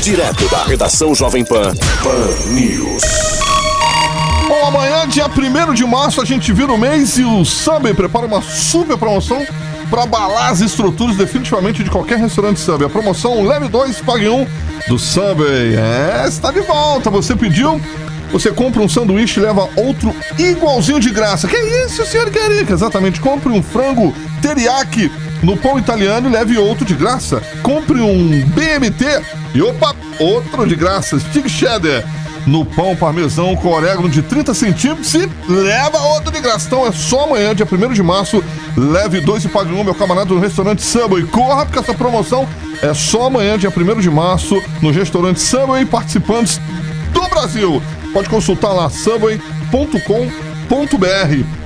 Direto da redação Jovem Pan, Pan News. Bom, amanhã, dia 1º de março, a gente vira o mês e o Subway prepara uma super promoção para abalar as estruturas definitivamente de qualquer restaurante Subway. A promoção Leve 2, Pague 1 do Subway. Está de volta. Você pediu, você compra um sanduíche e leva outro igualzinho de graça. Que isso, senhor Carica? Exatamente. Compre um frango teriyaki no pão italiano e leve outro de graça. Compre um BMT e outro de graça. Stick cheddar no pão parmesão com orégano de 30 centímetros e leva outro de graça. Então é só amanhã, dia 1º de março, leve 2 e pague 1, meu camarada, no restaurante Subway. Corra, porque essa promoção é só amanhã, dia 1º de março, no restaurante Subway, participantes do Brasil. Pode consultar lá, subway.com.br.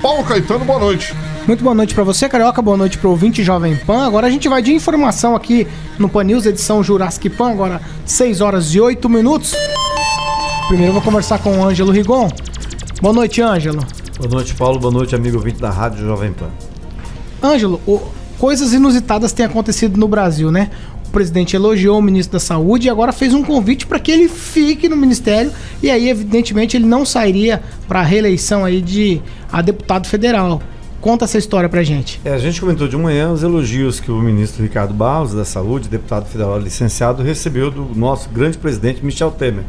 Paulo Caetano, boa noite. Muito boa noite pra você, Carioca, boa noite pro ouvinte Jovem Pan. Agora a gente vai de informação aqui no Pan News, edição Jurassic Pan, agora 6h08. Primeiro eu vou conversar com o Ângelo Rigon. Boa noite, Ângelo. Boa noite, Paulo. Boa noite, amigo ouvinte da Rádio Jovem Pan. Ângelo, coisas inusitadas têm acontecido no Brasil, né? O presidente elogiou o ministro da Saúde e agora fez um convite para que ele fique no ministério e aí, evidentemente, ele não sairia para a reeleição aí a deputado federal. Conta essa história pra gente. A gente comentou de manhã os elogios que o ministro Ricardo Barros, da Saúde, deputado federal licenciado, recebeu do nosso grande presidente Michel Temer.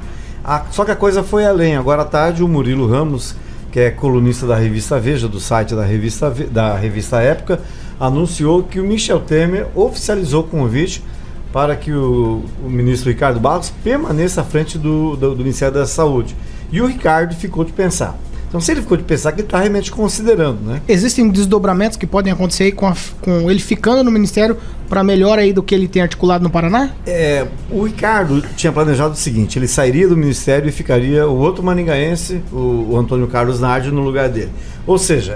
Só que a coisa foi além. Agora à tarde, o Murilo Ramos, que é colunista da revista Veja, do site da revista Época, anunciou que o Michel Temer oficializou o convite para que o ministro Ricardo Barros permaneça à frente do Ministério da Saúde. E o Ricardo ficou de pensar. Então, se ele ficou de pensar, que ele está realmente considerando, né? Existem desdobramentos que podem acontecer aí com ele ficando no Ministério para melhor aí do que ele tem articulado no Paraná? O Ricardo tinha planejado o seguinte: ele sairia do Ministério e ficaria o outro maringaense, o Antônio Carlos Nardi, no lugar dele. Ou seja,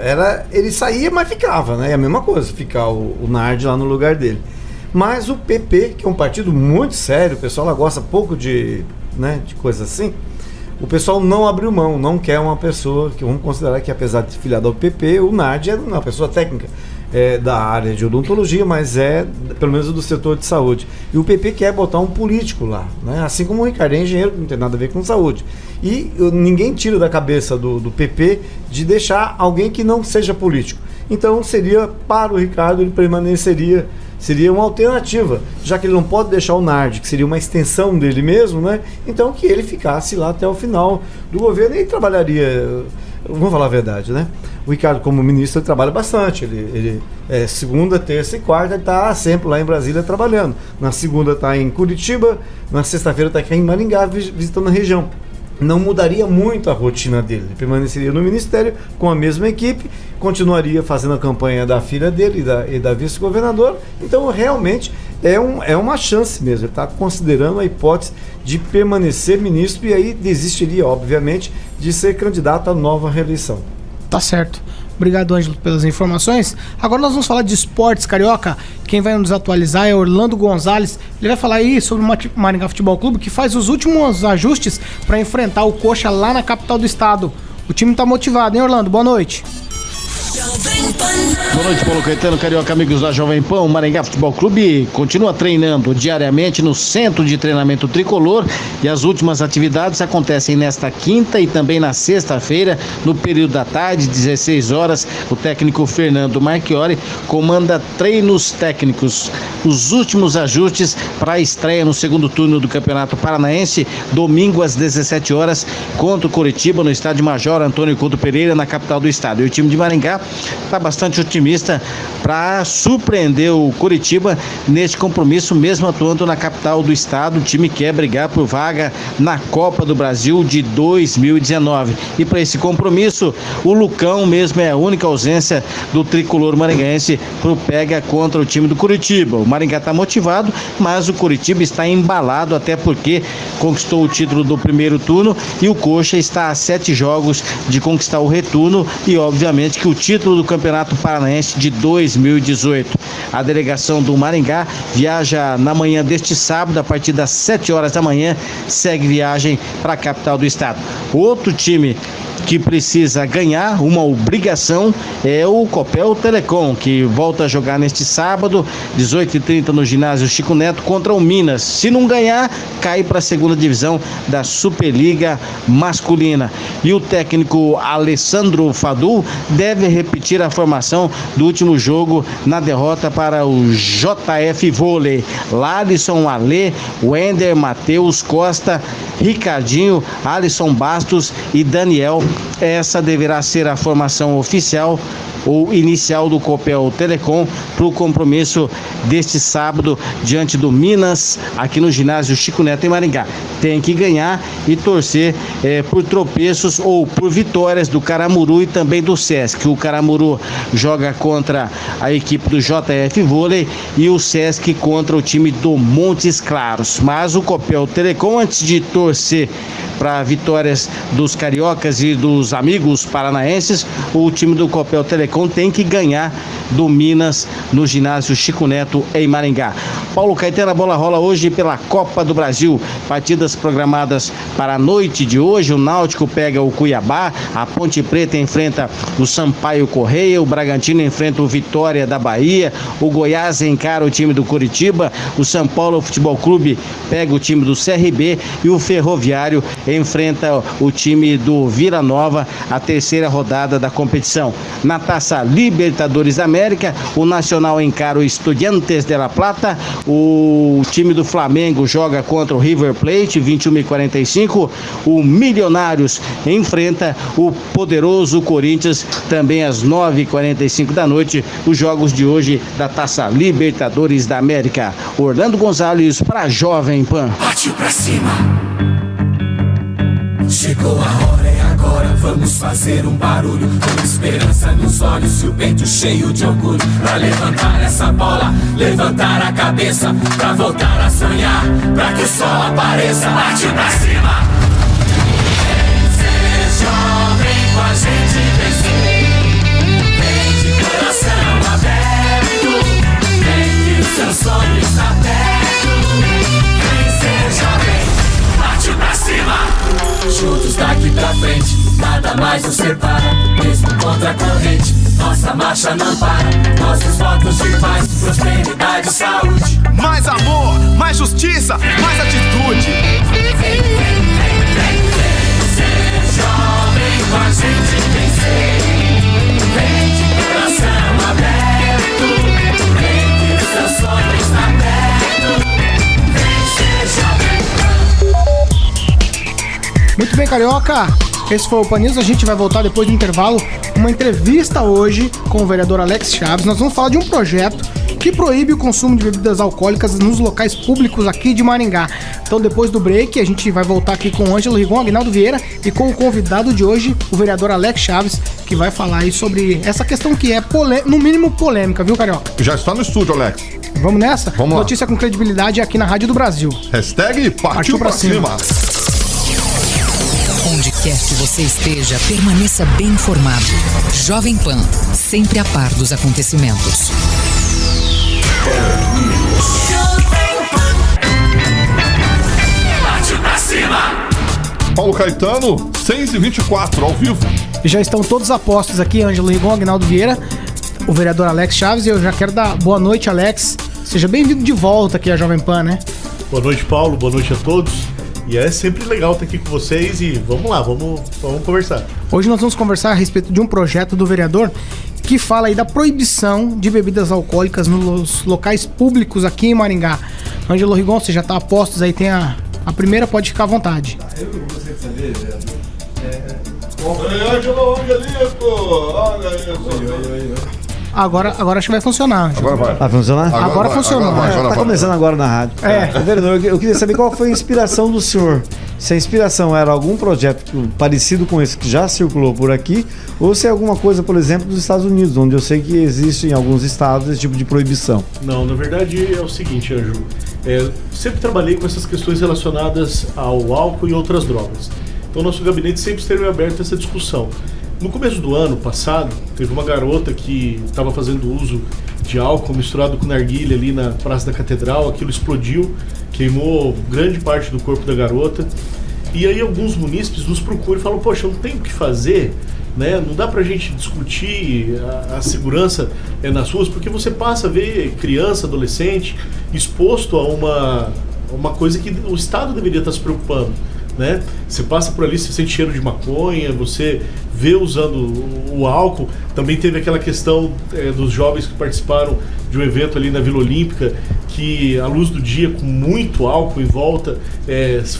ele saía, mas ficava, né? É a mesma coisa, ficar o Nardi lá no lugar dele. Mas o PP, que é um partido muito sério, o pessoal lá gosta pouco de coisa assim. O pessoal não abriu mão, não quer uma pessoa que vamos considerar que, apesar de filiado ao PP, o Nardi é uma pessoa técnica da área de odontologia, mas pelo menos do setor de saúde. E o PP quer botar um político lá, né? Assim como o Ricardo é engenheiro, não tem nada a ver com saúde. E ninguém tira da cabeça do PP de deixar alguém que não seja político. Então seria, para o Ricardo, ele permaneceria. Seria uma alternativa, já que ele não pode deixar o Nardi, que seria uma extensão dele mesmo, né? Então que ele ficasse lá até o final do governo e trabalharia, vamos falar a verdade, né? O Ricardo, como ministro, ele trabalha bastante. Ele segunda, terça e quarta, ele está sempre lá em Brasília trabalhando. Na segunda está em Curitiba, na sexta-feira está aqui em Maringá visitando a região. Não mudaria muito a rotina dele. Ele permaneceria no ministério com a mesma equipe, continuaria fazendo a campanha da filha dele e da vice-governadora. Então, realmente, é uma chance mesmo. Ele está considerando a hipótese de permanecer ministro e aí desistiria, obviamente, de ser candidato à nova reeleição. Tá certo. Obrigado, Ângelo, pelas informações. Agora nós vamos falar de esportes, Carioca. Quem vai nos atualizar é Orlando Gonzalez. Ele vai falar aí sobre o Maringá Futebol Clube, que faz os últimos ajustes para enfrentar o Coxa lá na capital do estado. O time tá motivado, hein, Orlando? Boa noite. Boa noite, Paulo Caetano, Carioca, amigos da Jovem Pan. O Maringá Futebol Clube continua treinando diariamente no Centro de Treinamento Tricolor e as últimas atividades acontecem nesta quinta e também na sexta-feira, no período da tarde, 16 horas. O técnico Fernando Marchiori comanda treinos técnicos. Os últimos ajustes para a estreia no segundo turno do Campeonato Paranaense, domingo às 17 horas, contra o Coritiba, no estádio Major Antônio Couto Pereira, na capital do estado. E o time de Maringá está bastante otimista para surpreender o Coritiba neste compromisso, mesmo atuando na capital do estado. O time quer brigar por vaga na Copa do Brasil de 2019. E para esse compromisso, o Lucão mesmo é a única ausência do tricolor maringaense pro pega contra o time do Coritiba. O Maringá está motivado, mas o Coritiba está embalado, até porque conquistou o título do primeiro turno e o Coxa está a 7 jogos de conquistar o retorno e, obviamente, que o título do Campeonato Paranaense de 2018. A delegação do Maringá viaja na manhã deste sábado, a partir das 7 horas da manhã, segue viagem para a capital do estado. Outro time que precisa ganhar, uma obrigação, é o Copel Telecom, que volta a jogar neste sábado, 18h30 no ginásio Chico Neto contra o Minas. Se não ganhar, cai para a segunda divisão da Superliga masculina. E o técnico Alessandro Fadu deve repetir a formação do último jogo na derrota para o JF Vôlei. Lalisson, Alê, Wender, Matheus, Costa, Ricardinho, Alisson Bastos e Daniel. Essa deverá ser a formação oficial ou inicial do Copel Telecom para o compromisso deste sábado diante do Minas, aqui no ginásio Chico Neto em Maringá. Tem que ganhar e torcer por tropeços ou por vitórias do Caramuru e também do Sesc. O Caramuru joga contra a equipe do JF Vôlei e o Sesc contra o time do Montes Claros. Mas o Copel Telecom, antes de torcer para vitórias dos cariocas e dos amigos paranaenses, o time do Copel Telecom tem que ganhar do Minas no ginásio Chico Neto em Maringá. Paulo Caetano, a bola rola hoje pela Copa do Brasil. Partidas programadas para a noite de hoje. O Náutico pega o Cuiabá, a Ponte Preta enfrenta o Sampaio Correia, o Bragantino enfrenta o Vitória da Bahia, o Goiás encara o time do Curitiba, o São Paulo Futebol Clube pega o time do CRB e o Ferroviário enfrenta o time do Vila Nova, a terceira rodada da competição. Na Taça Libertadores da América, o Nacional encara o Estudiantes de La Plata, o time do Flamengo joga contra o River Plate, 21h45, o Milionários enfrenta o poderoso Corinthians, também às 9h45 da noite, os jogos de hoje da Taça Libertadores da América. Orlando Gonzalez para Jovem Pan. Partiu pra cima. Chegou a hora, é agora, vamos fazer um barulho, com esperança nos olhos e o peito cheio de orgulho, pra levantar essa bola, levantar a cabeça, pra voltar a sonhar, pra que o sol apareça. Partiu pra cima. Vem ser jovem com a gente vencer, vem de coração aberto, vem que o seu sonho está perto, vem ser jovem. Partiu pra cima. Juntos daqui pra frente, nada mais nos separa, mesmo contra a corrente, nossa marcha não para, nossos votos de paz, prosperidade e saúde. Mais amor, mais justiça, mais atitude. Vem ser jovem com a gente vencer, vem de coração aberto, vem que o seu sonho está perto, vem ser jovem. Muito bem, Carioca. Esse foi o Pan News. A gente vai voltar depois do intervalo. Uma entrevista hoje com o vereador Alex Chaves. Nós vamos falar de um projeto que proíbe o consumo de bebidas alcoólicas nos locais públicos aqui de Maringá. Então, depois do break, a gente vai voltar aqui com o Ângelo Rigon, Aguinaldo Vieira e com o convidado de hoje, o vereador Alex Chaves, que vai falar aí sobre essa questão que é, no mínimo, polêmica, viu, Carioca? Já está no estúdio, Alex. Vamos nessa? Vamos lá. Notícia com credibilidade aqui na Rádio do Brasil. Hashtag partiu pra cima. Onde quer que você esteja, permaneça bem informado. Jovem Pan, sempre a par dos acontecimentos. Partiu pra cima. Paulo Caetano, 6h24, ao vivo. Já estão todos apostos aqui, Ângelo Rigon, Aguinaldo Vieira, o vereador Alex Chaves, e eu já quero dar boa noite, Alex. Seja bem-vindo de volta aqui à Jovem Pan, né? Boa noite, Paulo, boa noite a todos. E é sempre legal estar aqui com vocês e vamos lá, vamos conversar. Hoje nós vamos conversar a respeito de um projeto do vereador que fala aí da proibição de bebidas alcoólicas nos locais públicos aqui em Maringá. Ângelo Rigon, você já está a postos aí, tem a primeira, pode ficar à vontade. Ei, Ângelo, Angelito, olha isso. Agora acho que vai funcionar, Ângelo. Agora vai. Vai funcionar? Agora funcionou. Tá começando agora na rádio. Vereador, eu queria saber qual foi a inspiração do senhor. Se a inspiração era algum projeto parecido com esse que já circulou por aqui, ou se é alguma coisa, por exemplo, dos Estados Unidos, onde eu sei que existe em alguns estados esse tipo de proibição. Não, na verdade é o seguinte, Ângelo. Sempre trabalhei com essas questões relacionadas ao álcool e outras drogas. Então nosso gabinete sempre esteve aberto a essa discussão. No começo do ano passado, teve uma garota que estava fazendo uso de álcool misturado com narguilha ali na Praça da Catedral. Aquilo explodiu, queimou grande parte do corpo da garota. E aí alguns munícipes nos procuram e falam, poxa, não tem o que fazer, né? Não dá pra gente discutir a segurança nas ruas, porque você passa a ver criança, adolescente exposto a uma coisa que o Estado deveria estar se preocupando, né? Você passa por ali, você sente cheiro de maconha, você vê usando o álcool. Também teve aquela questão dos jovens que participaram de um evento ali na Vila Olímpica, que à luz do dia, com muito álcool em volta,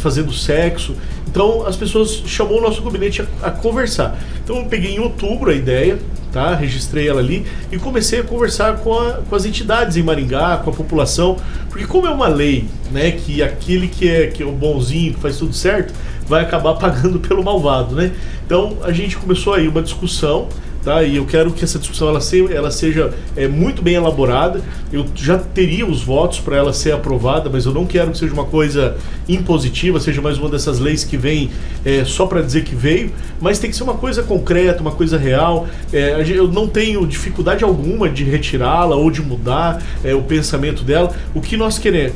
fazendo sexo. Então as pessoas chamou o nosso gabinete a conversar. Então eu peguei em outubro a ideia, tá? Registrei ela ali e comecei a conversar com as entidades em Maringá, com a população, porque como é uma lei, né, que aquele que é o bonzinho, que faz tudo certo, vai acabar pagando pelo malvado, né? Então a gente começou aí uma discussão, tá? E eu quero que essa discussão ela seja muito bem elaborada. Eu já teria os votos para ela ser aprovada, mas eu não quero que seja uma coisa impositiva, seja mais uma dessas leis que vem só para dizer que veio, mas tem que ser uma coisa concreta, uma coisa real. Eu não tenho dificuldade alguma de retirá-la ou de mudar o pensamento dela. O que nós queremos?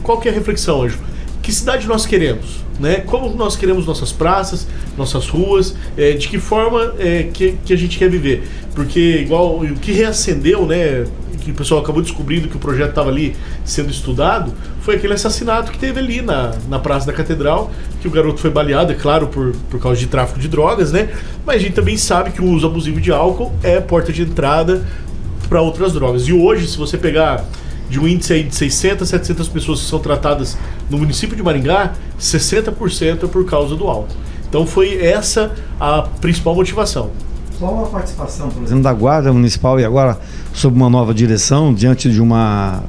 Qual que é a reflexão, Anjo? Que cidade nós queremos? Né? Como nós queremos nossas praças, nossas ruas, de que forma que a gente quer viver. Porque igual o que reacendeu, né, que o pessoal acabou descobrindo que o projeto estava ali sendo estudado, foi aquele assassinato que teve ali na Praça da Catedral, que o garoto foi baleado, é claro, por causa de tráfico de drogas, né? Mas a gente também sabe que o uso abusivo de álcool é porta de entrada para outras drogas. E hoje, se você pegar de um índice aí de 600, 700 pessoas que são tratadas no município de Maringá, 60% é por causa do álcool. Então foi essa a principal motivação. Qual a participação, por exemplo, da Guarda Municipal e agora sob uma nova direção, diante de uma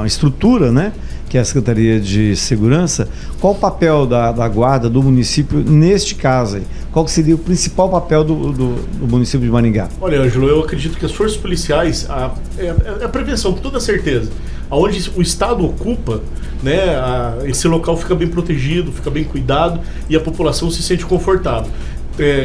estrutura, né, que é a Secretaria de Segurança? Qual o papel da Guarda do município neste caso aí? Qual que seria o principal papel do município de Maringá? Olha, Ângelo, eu acredito que as forças policiais, a prevenção, com toda certeza. Onde o Estado ocupa, né, esse local fica bem protegido, fica bem cuidado e a população se sente confortável.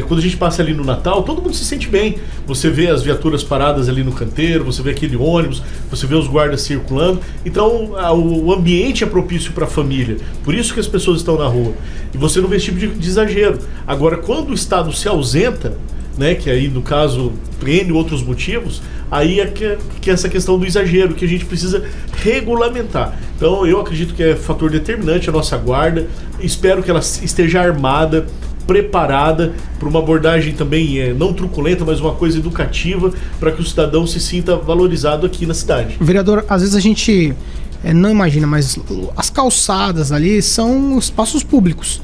Quando a gente passa ali no Natal, todo mundo se sente bem. Você vê as viaturas paradas ali no canteiro, você vê aquele ônibus, você vê os guardas circulando. Então, o ambiente é propício para a família. Por isso que as pessoas estão na rua. E você não vê esse tipo de exagero. Agora, quando o Estado se ausenta, né, que aí, no caso, N outros motivos, aí é que essa questão do exagero, que a gente precisa regulamentar. Então, eu acredito que é fator determinante a nossa guarda. Espero que ela esteja armada, preparada para uma abordagem também não truculenta, mas uma coisa educativa, para que o cidadão se sinta valorizado aqui na cidade. Vereador, às vezes a gente não imagina, mas as calçadas ali são espaços públicos.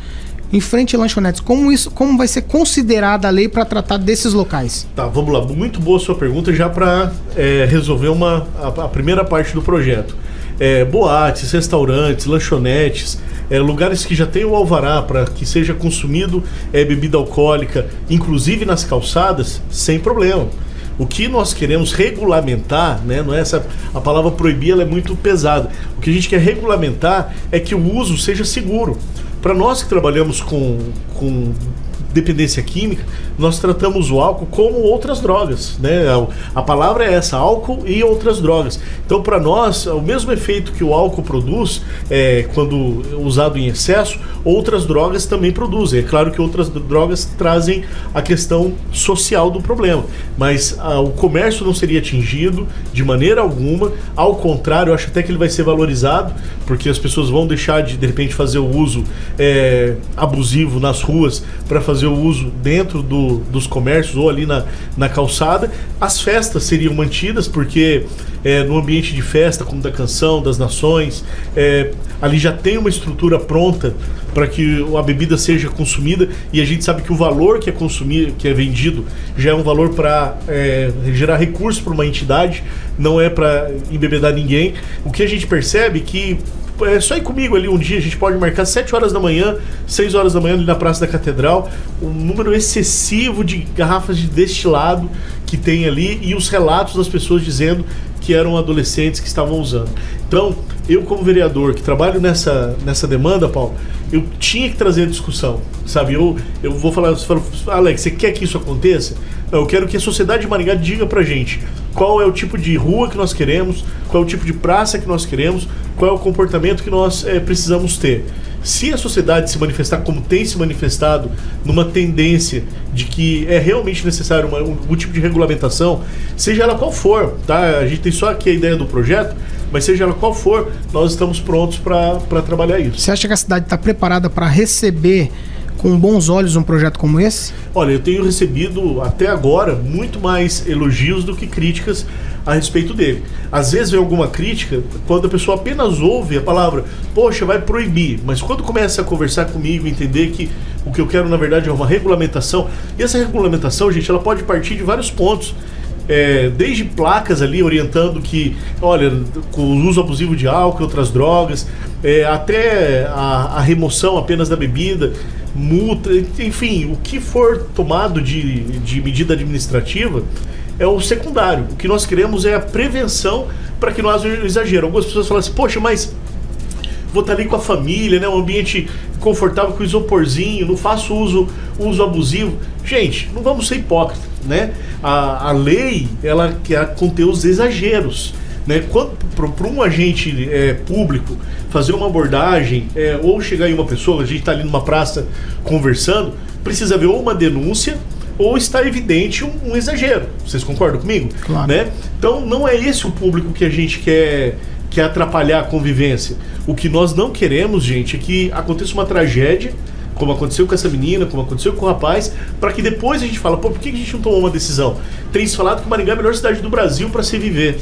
Em frente a lanchonetes, como vai ser considerada a lei para tratar desses locais? Tá, vamos lá. Muito boa a sua pergunta, já para resolver a primeira parte do projeto. Boates, restaurantes, lanchonetes, lugares que já tem o alvará para que seja consumido bebida alcoólica, inclusive nas calçadas, sem problema. O que nós queremos regulamentar, né, não é a palavra proibir, ela é muito pesada. O que a gente quer regulamentar é que o uso seja seguro. Para nós que trabalhamos com dependência química, nós tratamos o álcool como outras drogas, né? A palavra é essa, álcool e outras drogas. Então, para nós, o mesmo efeito que o álcool produz, quando usado em excesso, outras drogas também produzem. É claro que outras drogas trazem a questão social do problema, mas o comércio não seria atingido de maneira alguma. Ao contrário, eu acho até que ele vai ser valorizado, porque as pessoas vão deixar de repente, fazer o uso abusivo nas ruas para fazer o uso dentro dos comércios ou ali na calçada. As festas seriam mantidas, porque no ambiente de festa, como da Canção, das Nações, ali já tem uma estrutura pronta para que a bebida seja consumida, e a gente sabe que o valor que é vendido já é um valor para gerar recursos para uma entidade, não é para embebedar ninguém. O que a gente percebe que só ir comigo ali um dia, a gente pode marcar 7 horas da manhã, 6 horas da manhã ali na Praça da Catedral, um número excessivo de garrafas de destilado que tem ali e os relatos das pessoas dizendo que eram adolescentes que estavam usando. Então, eu como vereador que trabalho nessa demanda, Paulo, eu tinha que trazer a discussão, sabe? Eu vou falar, você fala, Alex, você quer que isso aconteça? Não, eu quero que a sociedade de Maringá diga pra gente qual é o tipo de rua que nós queremos, qual é o tipo de praça que nós queremos, qual é o comportamento que nós precisamos ter. se a sociedade se manifestar como tem se manifestado, numa tendência de que é realmente necessário um tipo de regulamentação, seja ela qual for, tá? A gente tem só aqui a ideia do projeto, mas seja ela qual for, nós estamos prontos para trabalhar isso. Você acha que a cidade está preparada para receber com bons olhos um projeto como esse? Olha, eu tenho recebido até agora muito mais elogios do que críticas a respeito dele. Às vezes vem alguma crítica quando a pessoa apenas ouve a palavra, poxa, vai proibir, mas quando começa a conversar comigo, entender que o que eu quero na verdade é uma regulamentação, e essa regulamentação, gente, ela pode partir de vários pontos. Desde placas ali orientando que, olha, com o uso abusivo de álcool e outras drogas, até a remoção apenas da bebida, multa, enfim, o que for tomado de medida administrativa é o secundário. O que nós queremos é a prevenção para que não haja exagero. Algumas pessoas falam assim, poxa, mas vou estar ali com a família, né, um ambiente confortável com isoporzinho, não faço uso abusivo. Gente, não vamos ser hipócritas, né? A lei, ela quer conter os exageros, né? Para um agente público fazer uma abordagem ou chegar em uma pessoa, a gente está ali numa praça conversando, precisa haver ou uma denúncia ou está evidente um exagero. Vocês concordam comigo? Claro. Né? Então não é esse o público que a gente quer atrapalhar a convivência. O que nós não queremos, gente, é que aconteça uma tragédia, como aconteceu com essa menina, como aconteceu com o rapaz, para que depois a gente fala, por que a gente não tomou uma decisão? Tem se falado que Maringá é a melhor cidade do Brasil para se viver.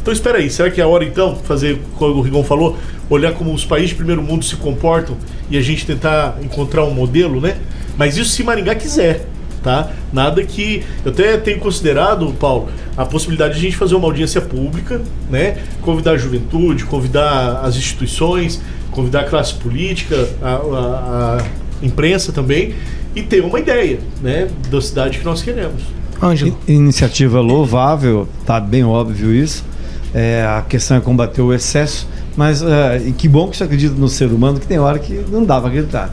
Então espera aí, será que é a hora então, fazer, como o Rigon falou, olhar como os países de primeiro mundo se comportam e a gente tentar encontrar um modelo, né? Mas isso se Maringá quiser, tá? Nada que... Eu até tenho considerado, Paulo, a possibilidade de a gente fazer uma audiência pública, né? Convidar a juventude, convidar as instituições, convidar a classe política, a imprensa também, e ter uma ideia, né, da cidade que nós queremos. Ângelo. Iniciativa louvável, tá bem óbvio isso. A questão é combater o excesso, mas e que bom que você acredita no ser humano, que tem hora que não dá para acreditar.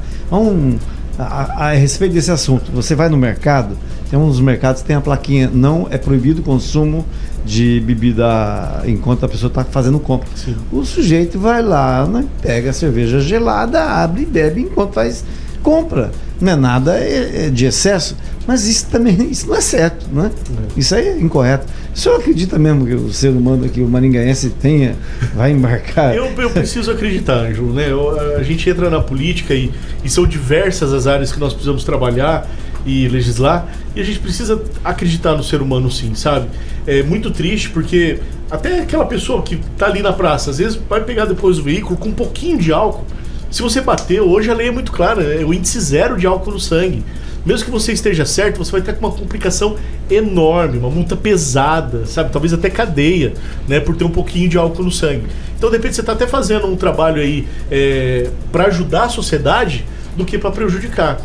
A respeito desse assunto, você vai no mercado, tem uns mercados que tem a plaquinha, não é proibido o consumo de bebida enquanto a pessoa está fazendo compra. Sim. O sujeito vai lá, né, pega a cerveja gelada, abre e bebe enquanto faz compra. Não é nada de excesso, mas isso também não é certo, né? Isso aí é incorreto. O senhor acredita mesmo que o ser humano aqui, o maringaense, vai embarcar? Eu preciso acreditar, Ângelo, né? A gente entra na política e são diversas as áreas que nós precisamos trabalhar e legislar, e a gente precisa acreditar no ser humano, sim, sabe? É muito triste porque até aquela pessoa que tá ali na praça, às vezes vai pegar depois o veículo com um pouquinho de álcool. Se você bater, hoje a lei é muito clara, é o índice 0 de álcool no sangue. Mesmo que você esteja certo, você vai ter uma complicação enorme, uma multa pesada, sabe? Talvez até cadeia, né? Por ter um pouquinho de álcool no sangue. Então, de repente, você está até fazendo um trabalho aí para ajudar a sociedade do que para prejudicar.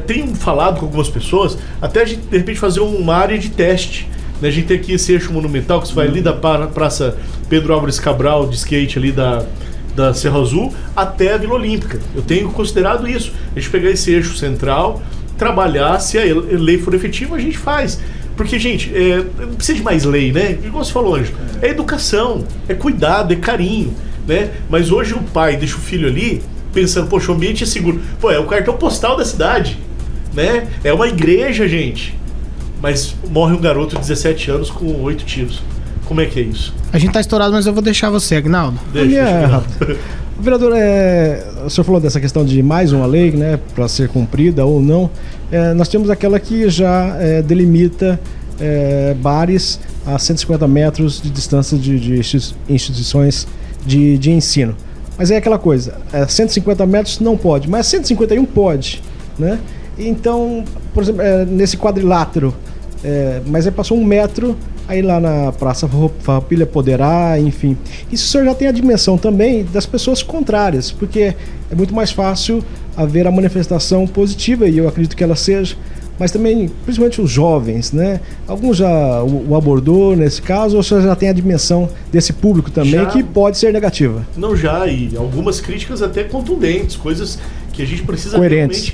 Tenho falado com algumas pessoas, até a gente, de repente, fazer uma área de teste. Né? A gente tem aqui esse eixo monumental, que você vai ali da Praça Pedro Álvares Cabral, de skate ali da Serra Azul até a Vila Olímpica. Eu tenho considerado isso. A gente pegar esse eixo central, trabalhar, se a lei for efetiva, a gente faz. Porque, gente, não precisa de mais lei, né? Igual você falou, Ângelo, é educação, é cuidado, é carinho, né? Mas hoje o pai deixa o filho ali pensando, poxa, o ambiente é seguro. Pô, é o cartão postal da cidade, né? É uma igreja, gente. Mas morre um garoto de 17 anos com 8 tiros. Como é que é isso? A gente tá estourado, mas eu vou deixar você, Agnaldo. Deixa. Vereador, o senhor falou dessa questão de mais uma lei, né, para ser cumprida ou não. Nós temos aquela que já delimita bares a 150 metros de distância de instituições de ensino. Mas é aquela coisa, 150 metros não pode, mas 151 pode, né? Então, por exemplo, nesse quadrilátero, mas aí passou 1 metro, aí lá na Praça Farroupilha poderá, enfim. Isso o senhor já tem a dimensão também das pessoas contrárias, porque é muito mais fácil haver a manifestação positiva, e eu acredito que ela seja, mas também, principalmente os jovens, né? Alguns já o abordou nesse caso, ou o senhor já tem a dimensão desse público também, que pode ser negativa? Não, já, e algumas críticas até contundentes, coisas que a gente precisa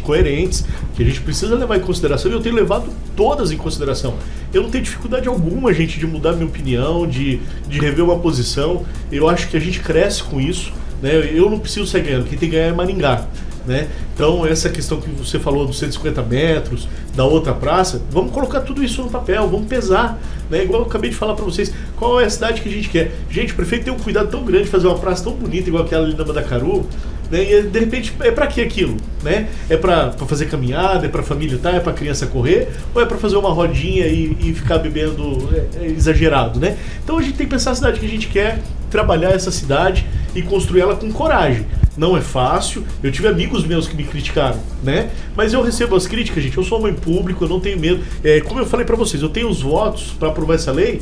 coerentes, que a gente precisa levar em consideração, e eu tenho levado todas em consideração. Eu não tenho dificuldade alguma, gente, de mudar minha opinião, de rever uma posição. Eu acho que a gente cresce com isso, né? Eu não preciso sair ganhando, quem tem que ganhar é Maringá, né? Então essa questão que você falou dos 150 metros, da outra praça, vamos colocar tudo isso no papel, vamos pesar, né? Igual eu acabei de falar para vocês, qual é a cidade que a gente quer. Gente, o prefeito tem um cuidado tão grande de fazer uma praça tão bonita igual aquela ali na Mandacaru, né? E de repente é para que aquilo, né? É para fazer caminhada, é para família é para criança correr, ou é para fazer uma rodinha e ficar bebendo exagerado, né? Então a gente tem que pensar a cidade que a gente quer, trabalhar essa cidade e construir ela com coragem. Não é fácil, eu tive amigos meus que me criticaram, né? Mas eu recebo as críticas, gente, eu sou homem público, eu não tenho medo. Como eu falei para vocês, eu tenho os votos para aprovar essa lei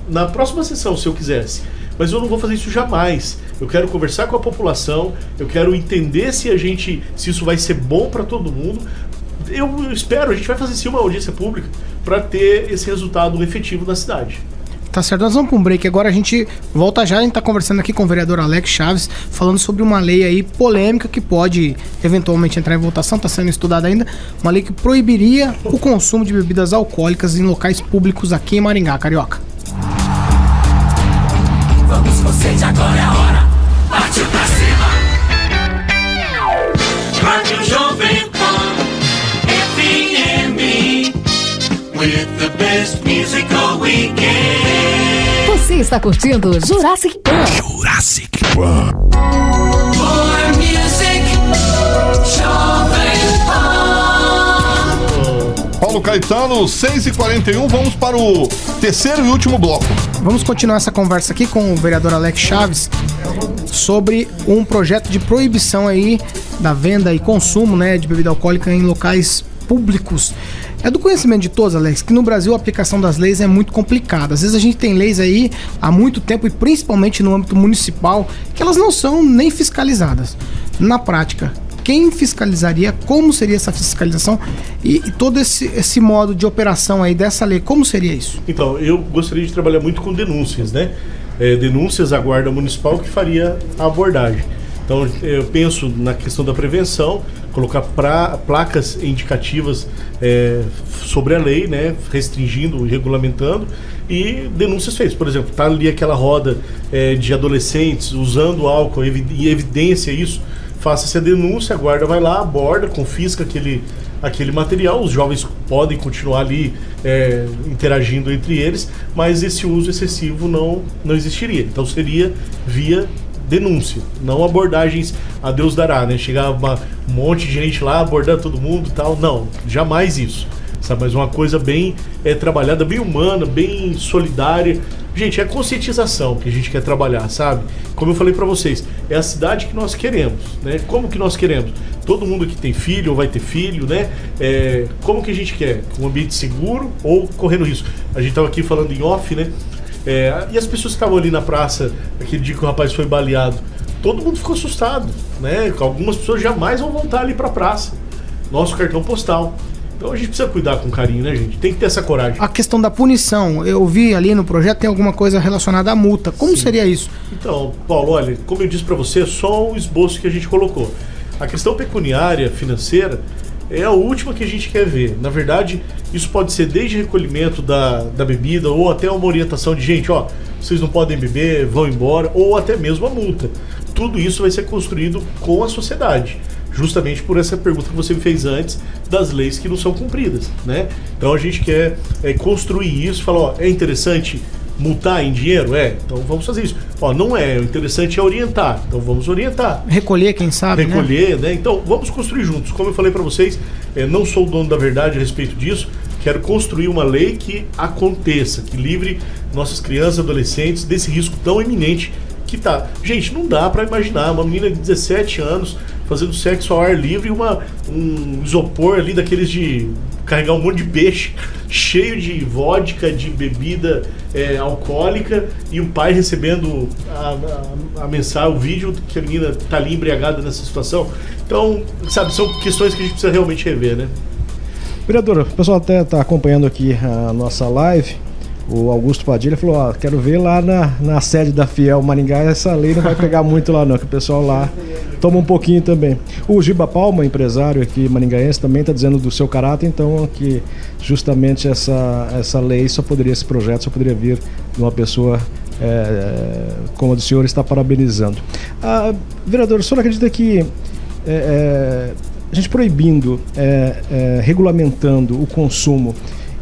na próxima sessão, se eu quisesse. Mas eu não vou fazer isso jamais. Eu quero conversar com a população, eu quero entender se isso vai ser bom para todo mundo. Eu espero, a gente vai fazer sim uma audiência pública para ter esse resultado efetivo na cidade. Tá certo, nós vamos para um break. Agora a gente volta já, a gente tá conversando aqui com o vereador Alex Chaves, falando sobre uma lei aí polêmica que pode eventualmente entrar em votação, tá sendo estudada ainda, uma lei que proibiria o consumo de bebidas alcoólicas em locais públicos aqui em Maringá, Carioca. Vamos com sede, agora é a hora, partiu pra cima. Rádio Jovem Pan, FM, with the best musical weekend. Você está curtindo Jurassic Pan. Jurassic Pan. More music, Jovem Pan. Paulo Caetano, 6h41, vamos para o terceiro e último bloco. Vamos continuar essa conversa aqui com o vereador Alex Chaves sobre um projeto de proibição aí da venda e consumo, né, de bebida alcoólica em locais públicos. É do conhecimento de todos, Alex, que no Brasil a aplicação das leis é muito complicada. Às vezes a gente tem leis aí há muito tempo, e principalmente no âmbito municipal, que elas não são nem fiscalizadas. Na prática, quem fiscalizaria? Como seria essa fiscalização? E todo esse modo de operação aí dessa lei, como seria isso? Então, eu gostaria de trabalhar muito com denúncias, né? Denúncias à Guarda Municipal que faria a abordagem. Então, eu penso na questão da prevenção, colocar placas indicativas sobre a lei, né, restringindo e regulamentando, e denúncias feitas. Por exemplo, está ali aquela roda de adolescentes usando álcool e evidência isso, faça-se a denúncia, a guarda vai lá, aborda, confisca aquele material, os jovens podem continuar ali interagindo entre eles, mas esse uso excessivo não existiria. Então seria via denúncia, não abordagens a Deus dará, né? Chegar um monte de gente lá, abordar todo mundo e tal, não, jamais isso, sabe? Mas uma coisa bem trabalhada, bem humana, bem solidária. Gente, é a conscientização que a gente quer trabalhar, sabe? Como eu falei pra vocês, é a cidade que nós queremos, né? Como que nós queremos? Todo mundo que tem filho ou vai ter filho, né? Como que a gente quer? Um ambiente seguro ou correndo risco? A gente tava aqui falando em off, né? E as pessoas que estavam ali na praça, aquele dia que o rapaz foi baleado, todo mundo ficou assustado, né? Algumas pessoas jamais vão voltar ali pra praça. Nosso cartão postal. Então a gente precisa cuidar com carinho, né, gente? Tem que ter essa coragem. A questão da punição, eu vi ali no projeto, tem alguma coisa relacionada à multa. Como seria isso? Então, Paulo, olha, como eu disse pra você, é só o esboço que a gente colocou. A questão pecuniária, financeira, é a última que a gente quer ver. Na verdade, isso pode ser desde recolhimento da bebida ou até uma orientação de gente, ó, vocês não podem beber, vão embora, ou até mesmo a multa. Tudo isso vai ser construído com a sociedade. Justamente por essa pergunta que você me fez antes das leis que não são cumpridas, né? Então a gente quer construir isso, falar, ó, é interessante multar em dinheiro? Então vamos fazer isso. Ó, não é, o interessante é orientar, então vamos orientar. Recolher, quem sabe, Recolher, né? Então vamos construir juntos. Como eu falei para vocês, não sou o dono da verdade a respeito disso, quero construir uma lei que aconteça, que livre nossas crianças e adolescentes desse risco tão iminente que tá. Gente, não dá para imaginar uma menina de 17 anos fazendo sexo ao ar livre e um isopor ali daqueles de carregar um monte de peixe cheio de vodka, de bebida alcoólica, e o pai recebendo a mensagem, o vídeo que a menina tá ali embriagada nessa situação. Então, sabe, são questões que a gente precisa realmente rever, né? Vereador, o pessoal até está acompanhando aqui a nossa live. O Augusto Padilha falou, ó, quero ver lá na sede da Fiel Maringá, essa lei não vai pegar muito lá não, que o pessoal lá toma um pouquinho também. O Giba Palma, empresário aqui maringaense, também está dizendo do seu caráter, então que justamente essa lei esse projeto só poderia vir de uma pessoa como a do senhor está parabenizando. Vereador, o senhor acredita que a gente proibindo, regulamentando o consumo,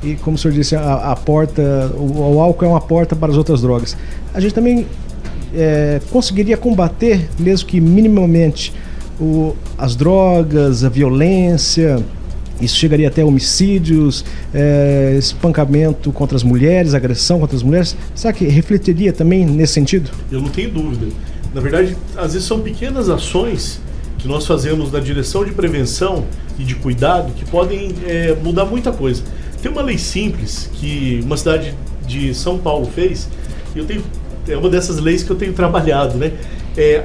e como o senhor disse, o álcool é uma porta para as outras drogas, a gente também conseguiria combater, mesmo que minimamente, as drogas, a violência? Isso chegaria até homicídios, espancamento contra as mulheres, agressão contra as mulheres. Será que refletiria também nesse sentido? Eu não tenho dúvida. Na verdade, às vezes são pequenas ações que nós fazemos na direção de prevenção e de cuidado que podem mudar muita coisa. Tem uma lei simples que uma cidade de São Paulo fez, e é uma dessas leis que eu tenho trabalhado, né?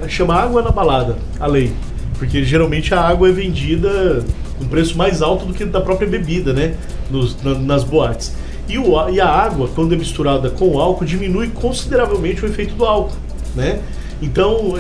Chama Água na Balada, a lei. Porque geralmente a água é vendida com preço mais alto do que da própria bebida, né? Nas boates. E a água, quando é misturada com o álcool, diminui consideravelmente o efeito do álcool, né? Então,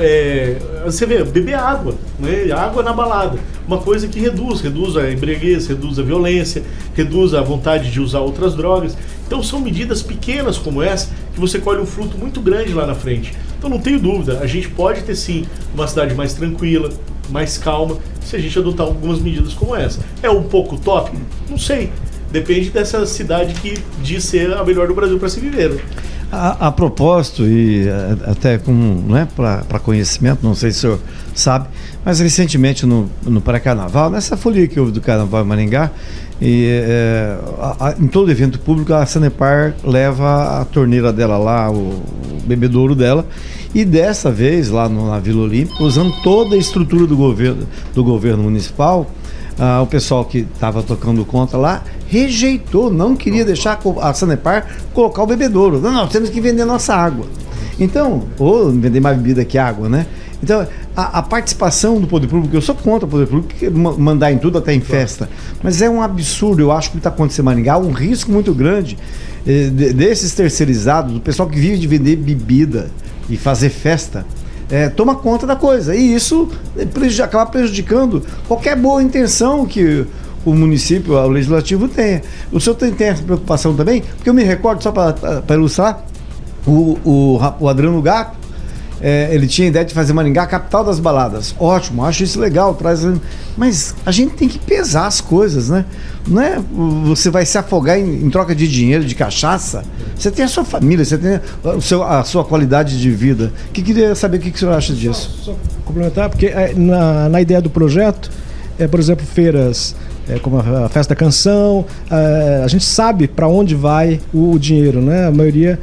você vê, beber água, né? Água na balada. Uma coisa que reduz a embriaguez, reduz a violência, reduz a vontade de usar outras drogas. Então, são medidas pequenas como essa que você colhe um fruto muito grande lá na frente. Então, não tenho dúvida, a gente pode ter sim uma cidade mais tranquila, mais calma, se a gente adotar algumas medidas como essa. É um pouco utópico? Não sei. Depende dessa cidade que diz ser a melhor do Brasil para se viver. Né? A propósito, e até não é para conhecimento, não sei se o senhor sabe, mas recentemente no pré-carnaval, nessa folia que houve do Carnaval em Maringá, em todo evento público a Sanepar leva a torneira dela lá, o bebedouro dela, e dessa vez lá na Vila Olímpica, usando toda a estrutura do governo municipal, o pessoal que estava tocando conta lá rejeitou, não queria deixar a Sanepar colocar o bebedouro. Não, temos que vender nossa água. Então, ou vender mais bebida que água, né? Então, a participação do poder público, eu sou contra o poder público mandar em tudo, até em festa, mas é um absurdo, eu acho que está acontecendo em Maringá, um risco muito grande desses terceirizados, do pessoal que vive de vender bebida e fazer festa, toma conta da coisa, e isso acaba prejudicando qualquer boa intenção que o município, o legislativo tenha. O senhor tem essa preocupação também? Porque eu me recordo, só para ilustrar, o Adriano Gato, ele tinha a ideia de fazer Maringá a capital das baladas. Ótimo, acho isso legal, mas a gente tem que pesar as coisas, né? Não é você vai se afogar em troca de dinheiro, de cachaça. Você tem a sua família, você tem a sua qualidade de vida. Queria saber o que o senhor acha disso. Só complementar, porque na ideia do projeto, por exemplo, feiras como a Festa da Canção, a gente sabe para onde vai o dinheiro, né? A maioria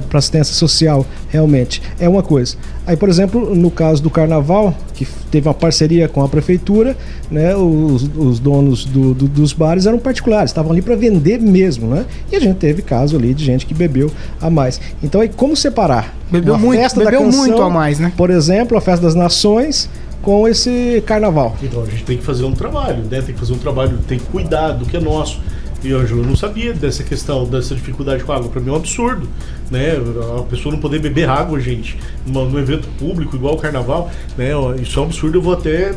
para assistência social, realmente. É uma coisa. Aí, por exemplo, no caso do Carnaval, que teve uma parceria com a prefeitura, né? Os donos dos bares eram particulares, estavam ali para vender mesmo, né? E a gente teve caso ali de gente que bebeu a mais. Então, aí como separar? Bebeu muito a mais, né? Por exemplo, a Festa das Nações com esse carnaval. Então a gente tem que fazer um trabalho, né? Tem que fazer um trabalho, tem que cuidar do que é nosso. E eu não sabia dessa questão, dessa dificuldade com a água. Para mim é um absurdo, né? A pessoa não poder beber água, gente, num evento público igual o carnaval, né? Isso é um absurdo, eu vou até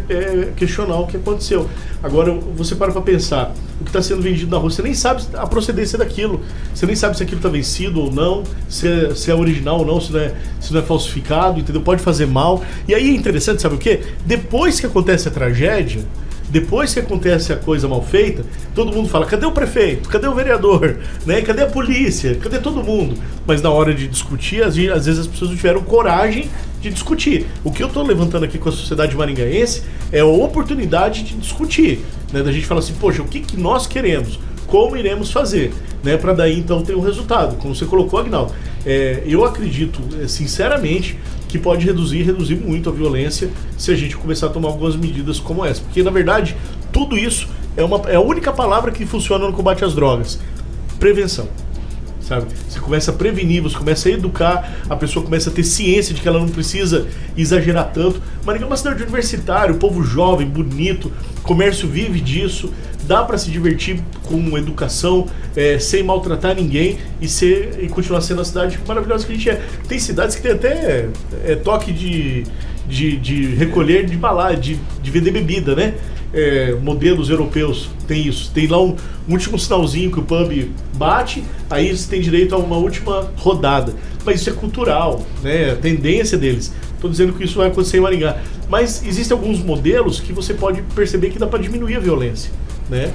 questionar o que aconteceu. Agora, você para pensar, o que está sendo vendido na rua, você nem sabe a procedência daquilo, você nem sabe se aquilo está vencido ou não, se é original ou não, se não é falsificado, entendeu? Pode fazer mal. E aí é interessante, sabe o quê? Depois que acontece a tragédia, depois que acontece a coisa mal feita, todo mundo fala, cadê o prefeito? Cadê o vereador? Né? Cadê a polícia? Cadê todo mundo? Mas na hora de discutir, às vezes as pessoas não tiveram coragem de discutir. O que eu estou levantando aqui com a sociedade maringaense é a oportunidade de discutir, né? Da gente falar assim, poxa, o que nós queremos? Como iremos fazer? Né? Para daí então ter um resultado. Como você colocou, Aguinaldo, eu acredito, sinceramente, que pode reduzir muito a violência se a gente começar a tomar algumas medidas como essa. Porque, na verdade, tudo isso é a única palavra que funciona no combate às drogas. Prevenção. Sabe? Você começa a prevenir, você começa a educar, a pessoa começa a ter ciência de que ela não precisa exagerar tanto. Maringá é uma cidade universitária, o povo jovem, bonito, o comércio vive disso, dá para se divertir com educação, sem maltratar ninguém e continuar sendo a cidade maravilhosa que a gente é. Tem cidades que tem até toque de recolher de balada, de vender bebida, né? Modelos europeus tem isso. Tem lá um último sinalzinho que o pub bate, aí você tem direito a uma última rodada. Mas isso é cultural, né? A tendência deles. Estou dizendo que isso vai acontecer em Maringá. Mas existem alguns modelos que você pode perceber que dá para diminuir a violência, né?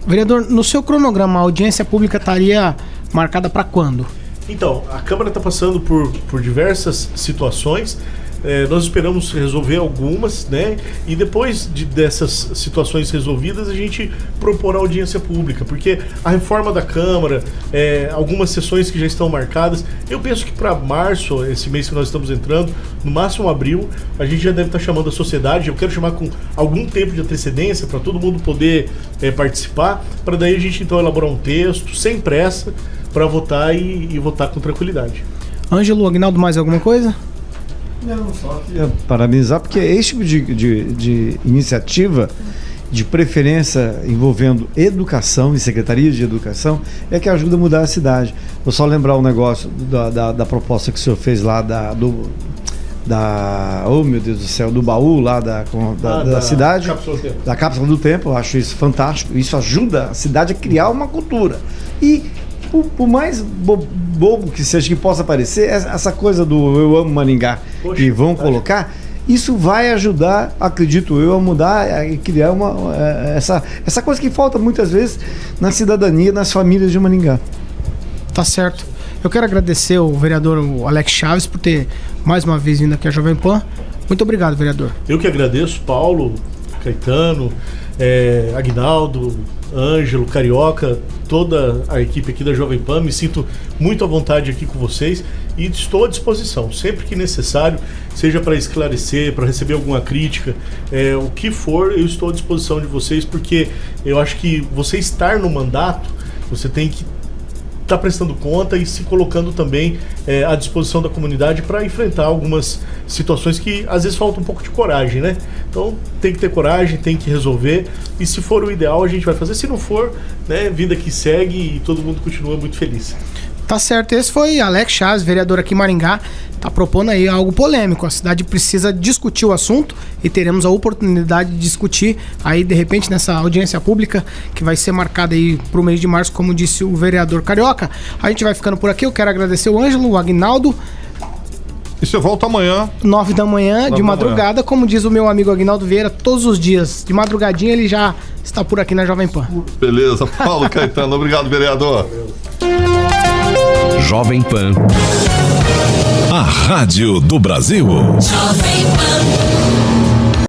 Vereador, no seu cronograma, a audiência pública estaria marcada para quando? Então, a Câmara está passando por diversas situações. Nós esperamos resolver algumas, né? E depois dessas situações resolvidas, a gente propor a audiência pública, porque a reforma da Câmara, algumas sessões que já estão marcadas, eu penso que para março, esse mês que nós estamos entrando, no máximo abril, a gente já deve estar chamando a sociedade. Eu quero chamar com algum tempo de antecedência para todo mundo poder participar, para daí a gente então elaborar um texto, sem pressa, para votar e votar com tranquilidade. Ângelo, Aguinaldo, mais alguma coisa? Não, só queria parabenizar, porque esse tipo de iniciativa, de preferência envolvendo educação e secretaria de educação, é que ajuda a mudar a cidade. Vou só lembrar um negócio da proposta que o senhor fez lá oh meu Deus do céu, do baú lá da cidade, da cápsula do tempo. Eu acho isso fantástico. Isso ajuda a cidade a criar uma cultura. E por mais bobo que seja, que possa parecer, essa coisa do Eu Amo Maringá que vão colocar, isso vai ajudar, acredito eu, a mudar e criar essa coisa que falta muitas vezes na cidadania, nas famílias de Maringá. Tá certo. Eu quero agradecer o vereador Alex Chaves por ter mais uma vez vindo aqui à Jovem Pan. Muito obrigado, vereador. Eu que agradeço, Paulo, Caetano, Aguinaldo, Ângelo, Carioca, toda a equipe aqui da Jovem Pan. Me sinto muito à vontade aqui com vocês e estou à disposição, sempre que necessário, seja para esclarecer, para receber alguma crítica, o que for, eu estou à disposição de vocês, porque eu acho que você estar no mandato, você tem que estar prestando conta e se colocando também à disposição da comunidade para enfrentar algumas situações que às vezes falta um pouco de coragem, né? Então tem que ter coragem, tem que resolver, e se for o ideal a gente vai fazer, se não for, né, vida que segue e todo mundo continua muito feliz. Tá certo, esse foi Alex Chaves, vereador aqui em Maringá, tá propondo aí algo polêmico. A cidade precisa discutir o assunto e teremos a oportunidade de discutir aí, de repente, nessa audiência pública que vai ser marcada aí pro mês de março, como disse o vereador Carioca. A gente vai ficando por aqui, eu quero agradecer o Ângelo, o Aguinaldo. E você volta amanhã. 9 da manhã, de madrugada, como diz o meu amigo Aguinaldo Vieira, todos os dias. De madrugadinha ele já está por aqui na Jovem Pan. Beleza, Paulo Caetano, obrigado, vereador. Jovem Pan, a rádio do Brasil. Jovem Pan.